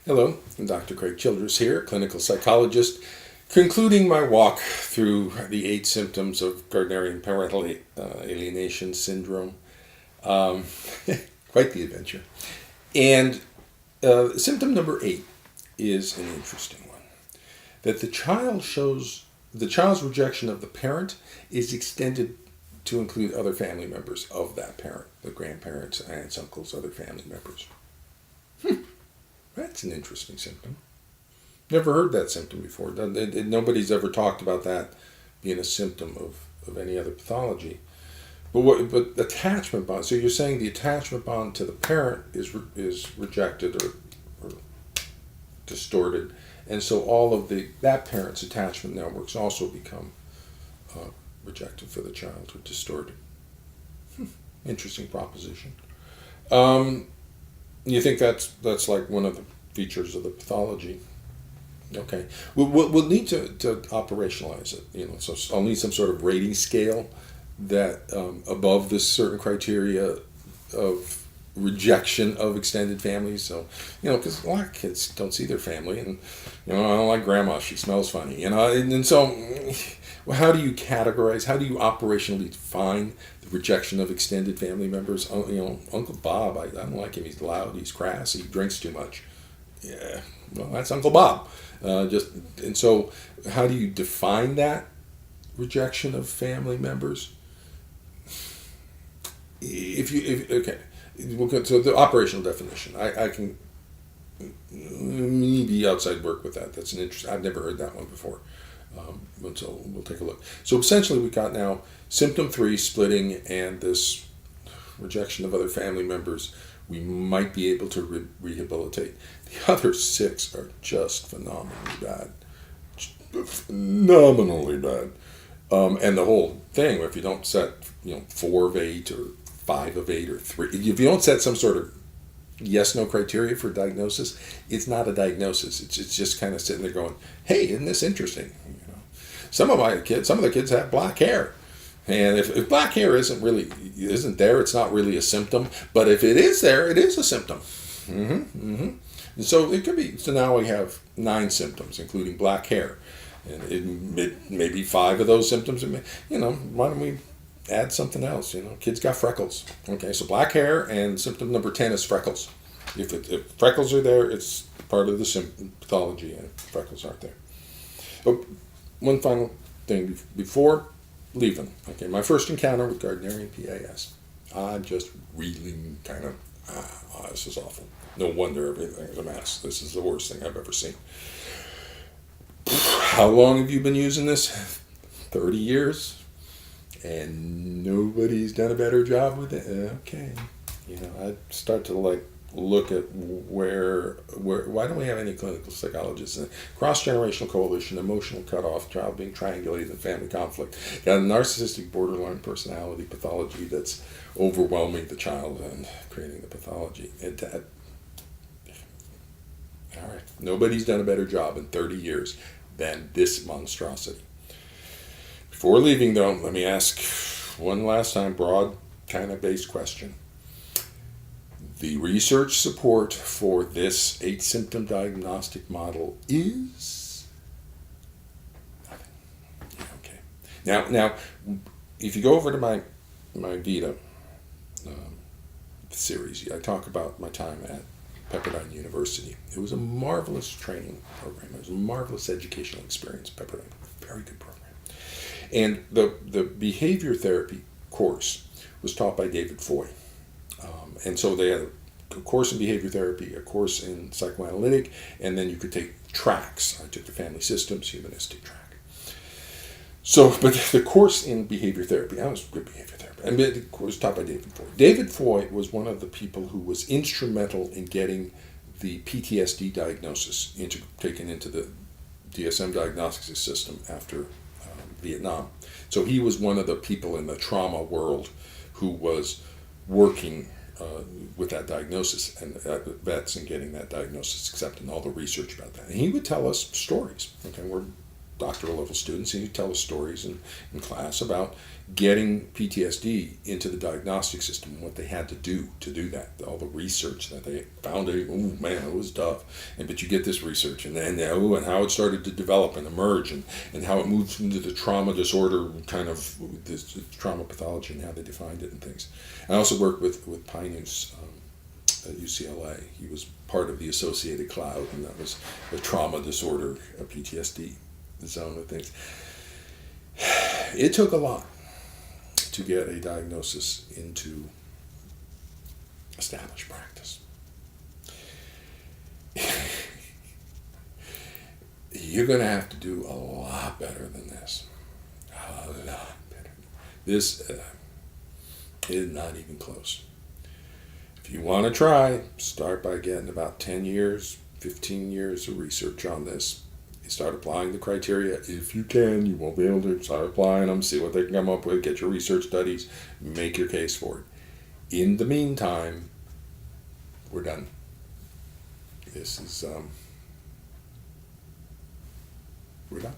Hello, I'm Dr. Craig Childress here, clinical psychologist, concluding my walk through the 8 symptoms of Gardnerian parental alienation syndrome. Quite the adventure. And symptom number 8 is an interesting one. That the child's rejection of the parent is extended to include other family members of that parent, the grandparents, aunts, uncles, other family members. That's an interesting symptom. Never heard that symptom before. Nobody's ever talked about that being a symptom of any other pathology. But attachment bond. So you're saying the attachment bond to the parent is rejected or distorted, and so all of that parent's attachment networks also become rejected for the child or distorted. Interesting proposition. You think that's like one of the features of the pathology? Okay, we'll need to operationalize it. So I'll need some sort of rating scale that above this certain criteria of rejection of extended families. So because a lot of kids don't see their family, and I don't like grandma; she smells funny. And so how do you categorize? How do you operationally define the rejection of extended family members? Uncle Bob, I don't like him. He's loud. He's crass. He drinks too much. Yeah, well, that's Uncle Bob. And so, how do you define that rejection of family members? So the operational definition, I can maybe outside work with that. That's an interesting. I've never heard that one before. So we'll take a look. So essentially, we got now symptom 3, splitting, and this rejection of other family members. We might be able to rehabilitate. The other 6 are just phenomenally bad. Phenomenally bad. And the whole thing, if you don't set 4 of 8 or 5 of 8 or 3, if you don't set some sort of yes/no criteria for diagnosis, it's not a diagnosis. It's just kind of sitting there going, "Hey, isn't this interesting?" Some of the kids have black hair. And if black hair isn't there, it's not really a symptom. But if it is there, it is a symptom. And so it could be. So now we have 9 symptoms, including black hair, and maybe 5 of those symptoms. Why don't we add something else? Kids got freckles. Okay, so black hair, and symptom number 10 is freckles. If freckles are there, it's part of the pathology, and freckles aren't there. But one final thing before leaving. Okay, my first encounter with Gardnerian PAS. I'm just reeling, kind of, this is awful. No wonder everything is a mess. This is the worst thing I've ever seen. How long have you been using this? 30 years? And nobody's done a better job with it? Okay. I start to look at why don't we have any clinical psychologists? Cross-generational coalition, emotional cutoff, child being triangulated in family conflict, got a narcissistic borderline personality pathology that's overwhelming the child and creating the pathology. All right, nobody's done a better job in 30 years than this monstrosity. Before leaving, though, let me ask one last time, broad kind of based question. The research support for this 8-symptom diagnostic model is nothing. Yeah, okay. Now, if you go over to my Vita series, I talk about my time at Pepperdine University. It was a marvelous training program. It was a marvelous educational experience. Pepperdine, very good program. And the behavior therapy course was taught by David Foy. And so they had a course in behavior therapy, a course in psychoanalytic, and then you could take tracks. I took the family systems, humanistic track. So, but the course in behavior therapy, that was good behavior therapy, and it was taught by David Foy. David Foy was one of the people who was instrumental in getting the PTSD diagnosis taken into the DSM diagnostics system after Vietnam. So he was one of the people in the trauma world who was working with that diagnosis and vets and getting that diagnosis accepted and all the research about that. And he would tell us stories. Okay, we're doctoral level students, and you tell us stories in class about getting PTSD into the diagnostic system and what they had to do that, all the research that they found. Oh man, it was tough. But you get this research, and how it started to develop and emerge, and how it moved into the trauma disorder kind of this trauma pathology and how they defined it and things. I also worked with Pinus at UCLA. He was part of the associated cloud, and that was the trauma disorder, PTSD zone of things. It took a lot to get a diagnosis into established practice. You're going to have to do a lot better than this. A lot better. This is not even close. If you want to try, start by getting about 10 years, 15 years of research on this. You start applying the criteria. If you can, you won't be able to start applying them, see what they can come up with, get your research studies, make your case for it. In the meantime, we're done. This is, we're done.